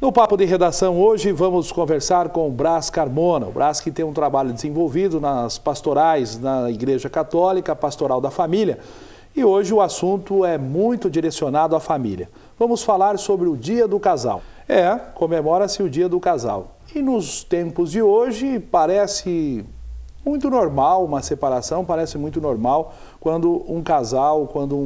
No Papo de Redação hoje vamos conversar com o Brás Carmona. O Brás que tem um trabalho desenvolvido nas pastorais na Igreja Católica, Pastoral da Família. E hoje o assunto é muito direcionado à família. Vamos falar sobre o Dia do Casal. Comemora-se o Dia do Casal. E nos tempos de hoje parece muito normal, uma separação parece muito normal quando um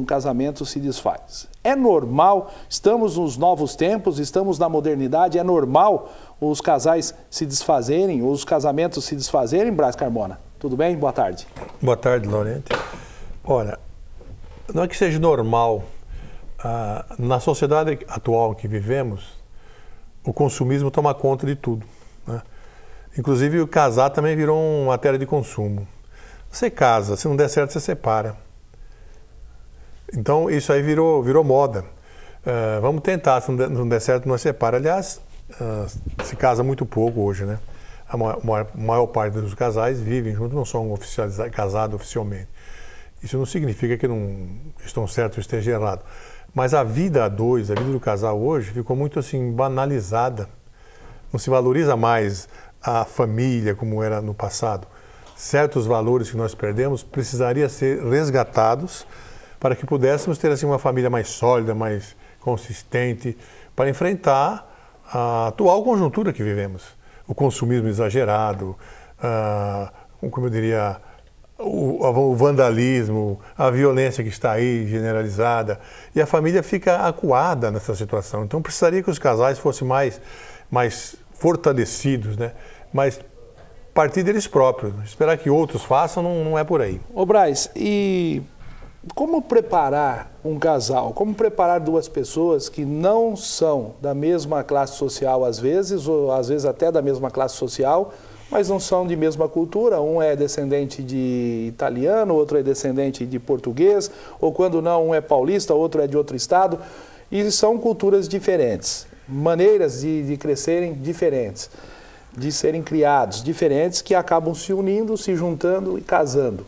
casamento se desfaz. É normal, estamos nos novos tempos, estamos na modernidade, é normal os casais se desfazerem, os casamentos se desfazerem, Brás Carmona? Tudo bem? Boa tarde. Boa tarde, Laurente. Olha, não é que seja normal, na sociedade atual que vivemos, o consumismo toma conta de tudo, né? Inclusive o casar também virou uma matéria de consumo. Você casa, se não der certo você separa. Então isso aí virou moda. Vamos tentar, se não der certo nós separa. Aliás, se casa muito pouco hoje, né? A maior parte dos casais vivem juntos, não são casados oficialmente. Isso não significa que não estão certos ou esteja errado. Mas a vida a dois, a vida do casal hoje ficou muito assim banalizada. Não se valoriza mais a família como era no passado. Certos valores que nós perdemos precisariam ser resgatados para que pudéssemos ter assim uma família mais sólida, mais consistente, para enfrentar a atual conjuntura que vivemos. O consumismo exagerado, como eu diria, o vandalismo, a violência que está aí generalizada, e a família fica acuada nessa situação. Então precisaria que os casais fossem mais fortalecidos, né? Mas partir deles próprios. Esperar que outros façam não é por aí. Ô Brás, e como preparar um casal? Como preparar duas pessoas que não são da mesma classe social às vezes, ou às vezes até da mesma classe social, mas não são de mesma cultura? Um é descendente de italiano, outro é descendente de português, ou quando não, um é paulista, outro é de outro estado, e são culturas diferentes. Maneiras de crescerem diferentes, de serem criados diferentes, que acabam se unindo, se juntando e casando.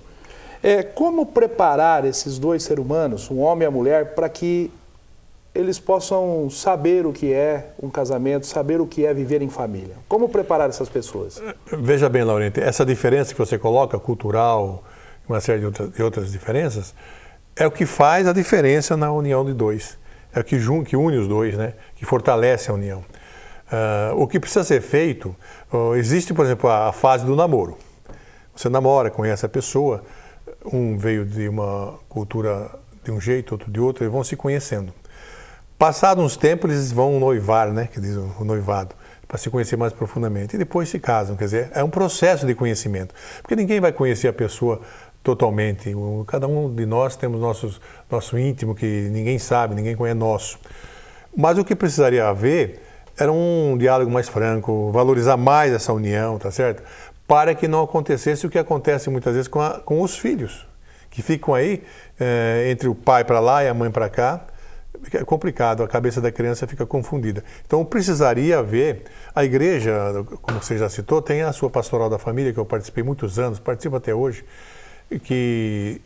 Como preparar esses dois seres humanos, um homem e a mulher, para que eles possam saber o que é um casamento, saber o que é viver em família? Como preparar essas pessoas? Veja bem, Laurente, essa diferença que você coloca, cultural, uma série de outras diferenças, é o que faz a diferença na união de dois. É o que une os dois, né? Que fortalece a união. O que precisa ser feito, existe, por exemplo, a fase do namoro. Você namora, conhece a pessoa, um veio de uma cultura de um jeito, outro de outro, eles vão se conhecendo. Passado uns tempos, eles vão noivar, né? Que diz o noivado, para se conhecer mais profundamente. E depois se casam, quer dizer, é um processo de conhecimento. Porque ninguém vai conhecer a pessoa totalmente. Cada um de nós temos nosso íntimo que ninguém sabe, ninguém conhece nosso. Mas o que precisaria haver era um diálogo mais franco, valorizar mais essa união, tá certo? Para que não acontecesse o que acontece muitas vezes com os filhos, que ficam aí entre o pai para lá e a mãe para cá. É complicado, a cabeça da criança fica confundida. Então precisaria haver, a igreja, como você já citou, tem a sua pastoral da família, que eu participei muitos anos, participo até hoje, que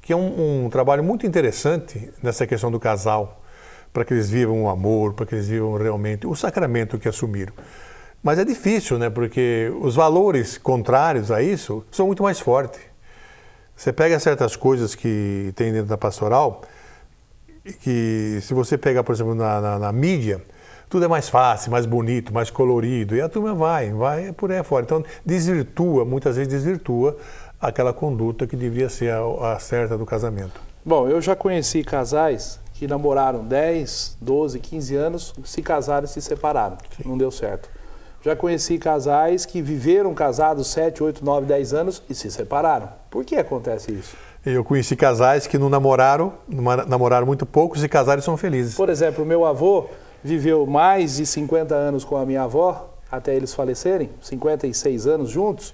é um trabalho muito interessante nessa questão do casal, para que eles vivam o amor, para que eles vivam realmente o sacramento que assumiram. Mas é difícil, né? Porque os valores contrários a isso são muito mais fortes. Você pega certas coisas que tem dentro da pastoral, que se você pegar, por exemplo, na mídia, tudo é mais fácil, mais bonito, mais colorido, e a turma vai por aí fora. Então muitas vezes desvirtua aquela conduta que deveria ser a certa do casamento. Bom, eu já conheci casais que namoraram 10, 12, 15 anos, se casaram e se separaram. Sim. Não deu certo. Já conheci casais que viveram casados 7, 8, 9, 10 anos e se separaram. Por que acontece isso? Eu conheci casais que não namoraram muito pouco, se casaram e são felizes. Por exemplo, o meu avô viveu mais de 50 anos com a minha avó, até eles falecerem, 56 anos juntos,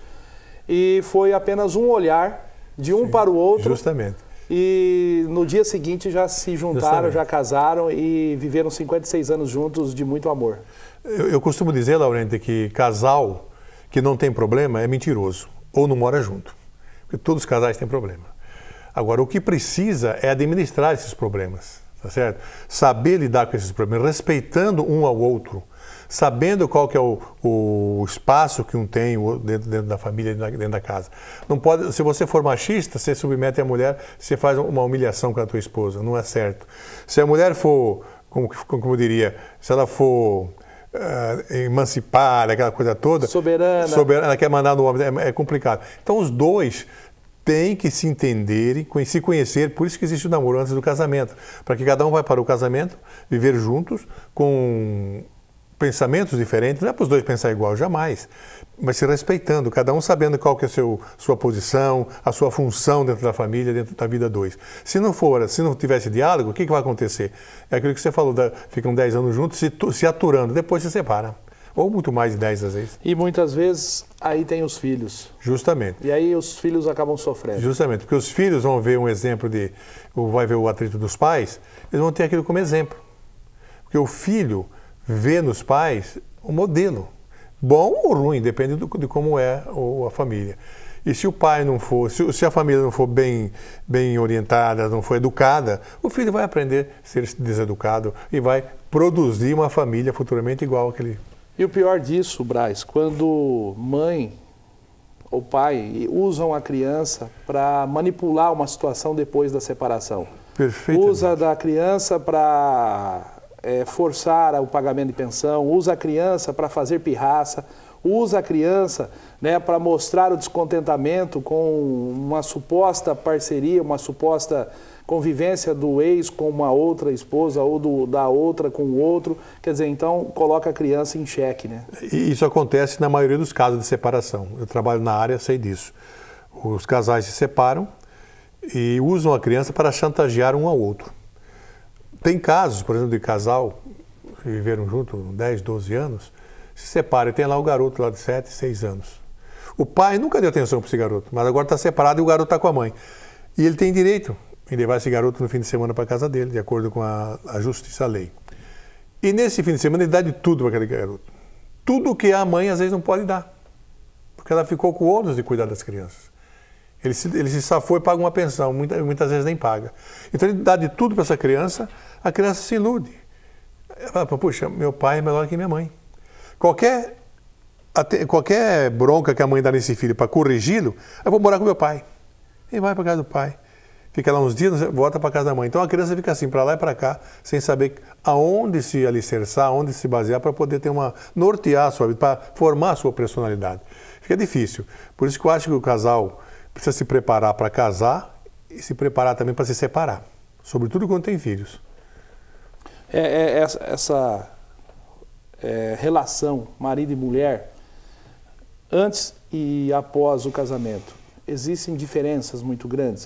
e foi apenas um olhar de um para o outro. Justamente. E no dia seguinte já se juntaram, já casaram e viveram 56 anos juntos de muito amor. Eu costumo dizer, Laurente, que casal que não tem problema é mentiroso, ou não mora junto. Porque todos os casais têm problema. Agora, o que precisa é administrar esses problemas, tá certo? Saber lidar com esses problemas, respeitando um ao outro, sabendo qual que é o espaço que um tem dentro da família, dentro da casa. Não pode, se você for machista, você submete a mulher, você faz uma humilhação com a tua esposa, não é certo. Se a mulher for, como eu diria, se ela for emancipada, aquela coisa toda... Soberana. Ela quer mandar no homem, é complicado. Então os dois têm que se entenderem, se conhecer, por isso que existe o namoro antes do casamento, para que cada um vai para o casamento, viver juntos, com pensamentos diferentes, não é para os dois pensar igual, jamais, mas se respeitando, cada um sabendo qual que é a sua posição, a sua função dentro da família, dentro da vida dois. Se não tivesse diálogo, o que vai acontecer? É aquilo que você falou, ficam 10 anos juntos, se aturando, depois se separam. Ou muito mais de 10 às vezes. E muitas vezes aí tem os filhos. Justamente. E aí os filhos acabam sofrendo. Justamente, porque os filhos vão ver um exemplo vai ver o atrito dos pais, eles vão ter aquilo como exemplo. Porque o filho vê nos pais um modelo, bom ou ruim, depende de como é a família. E se o pai não for, se a família não for bem orientada, não for educada, o filho vai aprender a ser deseducado e vai produzir uma família futuramente igual àquele. E o pior disso, Braz, quando mãe ou pai usam a criança para manipular uma situação depois da separação. Perfeitamente. Usa da criança para forçar o pagamento de pensão, usa a criança para fazer pirraça, usa a criança, né, para mostrar o descontentamento com uma suposta parceria, uma suposta convivência do ex com uma outra esposa ou da outra com o outro. Quer dizer, então coloca a criança em xeque, né? E isso acontece na maioria dos casos de separação. Eu trabalho na área, sei disso. Os casais se separam e usam a criança para chantagear um ao outro. Tem casos, por exemplo, de casal que viveram juntos 10, 12 anos, se separa e tem lá o garoto lá de 7, 6 anos. O pai nunca deu atenção para esse garoto, mas agora está separado e o garoto está com a mãe. E ele tem direito em levar esse garoto no fim de semana para a casa dele, de acordo com a justiça, a lei. E nesse fim de semana ele dá de tudo para aquele garoto. Tudo que a mãe às vezes não pode dar, porque ela ficou com o ônus de cuidar das crianças. Ele se safou e paga uma pensão, muitas vezes nem paga. Então ele dá de tudo para essa criança, a criança se ilude. Ela fala, puxa, meu pai é melhor que minha mãe. Qualquer bronca que a mãe dá nesse filho para corrigi-lo, eu vou morar com meu pai. E vai para casa do pai. Fica lá uns dias, volta para casa da mãe. Então a criança fica assim, para lá e para cá, sem saber aonde se alicerçar, aonde se basear para poder nortear a sua vida, para formar a sua personalidade. Fica difícil. Por isso que eu acho que o casal precisa se preparar para casar e se preparar também para se separar. Sobretudo quando tem filhos. Essa relação marido e mulher, antes e após o casamento, existem diferenças muito grandes?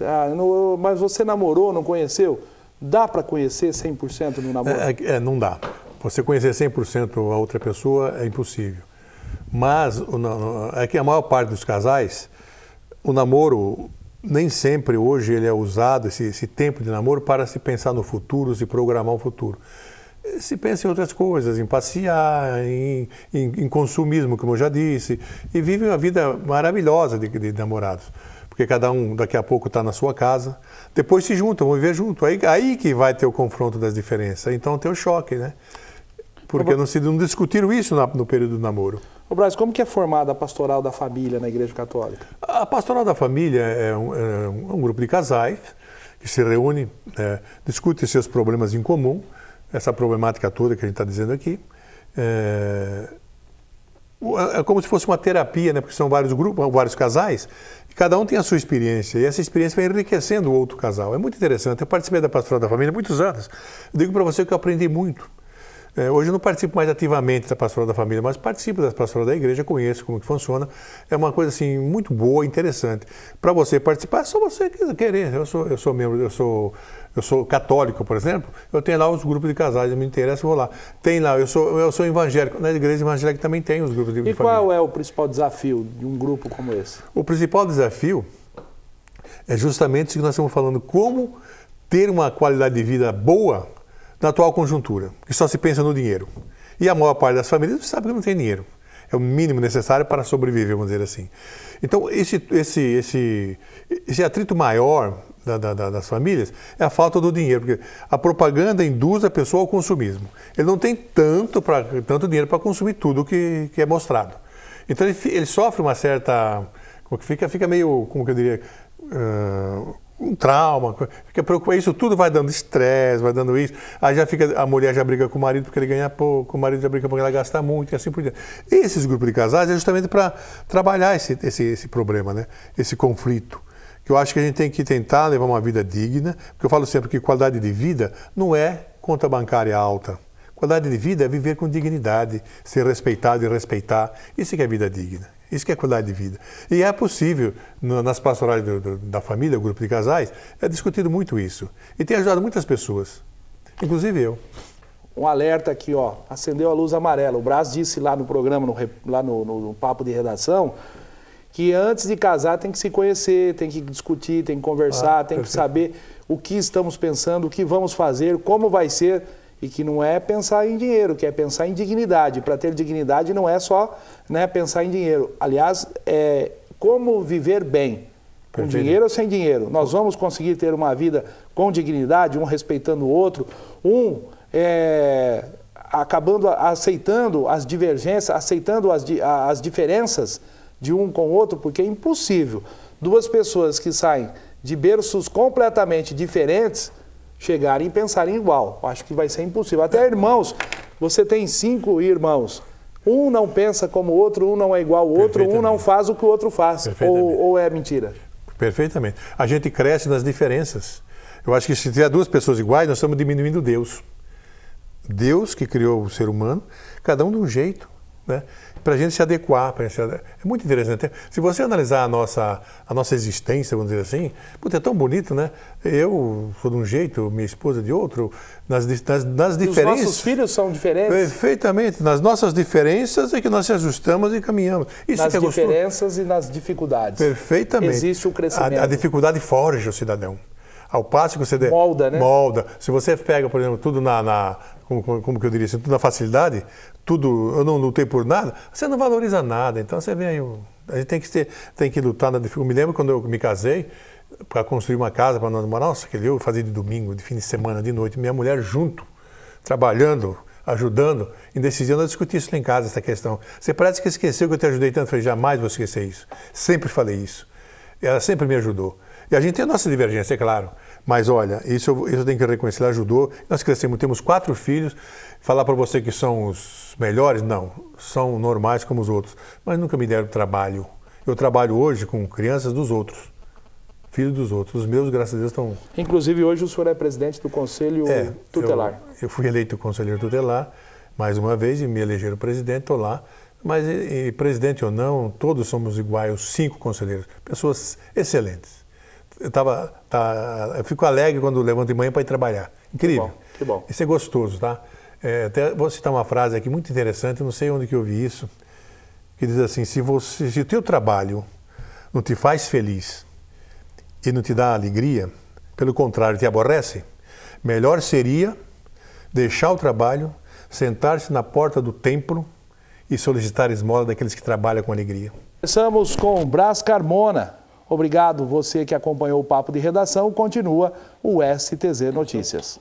Mas você namorou, não conheceu? Dá para conhecer 100% no namoro? Não dá. Você conhecer 100% a outra pessoa é impossível. Mas é que a maior parte dos casais, o namoro, nem sempre hoje ele é usado, esse tempo de namoro, para se pensar no futuro, se programar o futuro. Se pensa em outras coisas, em passear, em consumismo, como eu já disse, e vive uma vida maravilhosa de namorados. Porque cada um daqui a pouco está na sua casa, depois se juntam, vão viver junto. Aí que vai ter o confronto das diferenças, então tem o choque, né? Porque não discutiram isso no período do namoro. Ô Braz, como que é formada a pastoral da família na Igreja Católica? A pastoral da família é um grupo de casais que se reúne, discute seus problemas em comum, essa problemática toda que a gente está dizendo aqui. É como se fosse uma terapia, né? Porque são vários grupos, vários casais, e cada um tem a sua experiência, e essa experiência vai enriquecendo o outro casal. É muito interessante. Eu participei da pastoral da família há muitos anos. Eu digo para você que eu aprendi muito. Hoje eu não participo mais ativamente da pastoral da família, mas participo da pastoral da igreja, conheço como que funciona. É uma coisa assim muito boa, interessante. Para você participar, é só você querer. Eu sou membro, eu sou católico, por exemplo. Eu tenho lá os grupos de casais, me interessa, eu vou lá. Tem lá, eu sou evangélico. Na igreja evangélica também tem os grupos de família. E qual é o principal desafio de um grupo como esse? O principal desafio é justamente isso que nós estamos falando, como ter uma qualidade de vida boa na atual conjuntura, que só se pensa no dinheiro. E a maior parte das famílias sabe que não tem dinheiro. É o mínimo necessário para sobreviver, vamos dizer assim. Então, esse atrito maior das famílias é a falta do dinheiro, porque a propaganda induz a pessoa ao consumismo. Ele não tem tanto dinheiro para consumir tudo que é mostrado. Então ele sofre uma certa, fica meio, como que eu diria, um trauma, fica preocupado, isso tudo vai dando estresse, vai dando isso, aí a mulher já briga com o marido porque ele ganha pouco, o marido já briga porque ela gasta muito, e assim por diante. Esses grupos de casais é justamente para trabalhar esse problema, né? Esse conflito, que eu acho que a gente tem que tentar levar uma vida digna, porque eu falo sempre que qualidade de vida não é conta bancária alta. Qualidade de vida é viver com dignidade, ser respeitado e respeitar, isso que é vida digna. Isso que é qualidade de vida. E é possível, nas pastorais da família, o grupo de casais, é discutido muito isso. E tem ajudado muitas pessoas, inclusive eu. Um alerta aqui, ó, acendeu a luz amarela. O Brás disse lá no programa, lá no Papo de Redação, que antes de casar tem que se conhecer, tem que discutir, tem que conversar, tem que saber o que estamos pensando, o que vamos fazer, como vai ser. E que não é pensar em dinheiro, que é pensar em dignidade. Para ter dignidade não é só, né, pensar em dinheiro. Aliás, como viver bem, com dinheiro ou sem dinheiro. Nós vamos conseguir ter uma vida com dignidade, um respeitando o outro, aceitando as divergências, aceitando as diferenças de um com o outro, porque é impossível duas pessoas que saem de berços completamente diferentes chegarem e pensarem igual. Acho que vai ser impossível. Até irmãos, você tem 5 irmãos. Um não pensa como o outro, um não é igual ao outro, um não faz o que o outro faz. Ou é mentira? Perfeitamente. A gente cresce nas diferenças. Eu acho que se tiver 2 pessoas iguais, nós estamos diminuindo Deus. Deus que criou o ser humano, cada um de um jeito, né? Para a gente se adequar. É muito interessante. Se você analisar a nossa existência, vamos dizer assim, puta, é tão bonito, né? Eu sou de um jeito, minha esposa de outro, nas diferenças. Os nossos filhos são diferentes? Perfeitamente. Nas nossas diferenças é que nós se ajustamos e caminhamos. Isso nas que é diferenças e nas dificuldades. Perfeitamente. Existe o crescimento. A dificuldade forja o cidadão. Ao passo que você... Molda, né? Molda. Se você pega, por exemplo, tudo como que eu diria assim, tudo na facilidade, tudo, eu não lutei por nada, você não valoriza nada. Então você vê aí, a gente tem que lutar na dificuldade. Eu me lembro quando eu me casei, para construir uma casa para nós morar, nossa, que eu fazia de domingo, de fim de semana, de noite, minha mulher junto, trabalhando, ajudando, e nesses dias nós discutimos isso lá em casa, essa questão. Você parece que esqueceu que eu te ajudei tanto, eu falei, jamais vou esquecer isso. Sempre falei isso. Ela sempre me ajudou. E a gente tem a nossa divergência, é claro. Mas olha, isso eu tenho que reconhecer, ela ajudou. Nós crescemos, temos 4 filhos. Falar para você que são os melhores, não. São normais como os outros. Mas nunca me deram trabalho. Eu trabalho hoje com crianças dos outros. Filhos dos outros. Os meus, graças a Deus, estão... Inclusive, hoje o senhor é presidente do Conselho Tutelar. Eu fui eleito conselheiro tutelar, mais uma vez, e me elegeram presidente, estou lá. Mas, presidente ou não, todos somos iguais, os 5 conselheiros. Pessoas excelentes. Eu fico alegre quando levanto de manhã para ir trabalhar. Incrível. Que bom. Isso é gostoso, tá? Até vou citar uma frase aqui muito interessante, não sei onde que eu vi isso, que diz assim, se o teu trabalho não te faz feliz e não te dá alegria, pelo contrário, te aborrece, melhor seria deixar o trabalho, sentar-se na porta do templo e solicitar esmola daqueles que trabalham com alegria. Começamos com Brás Carmona. Obrigado você que acompanhou o Papo de Redação. Continua o STZ Notícias.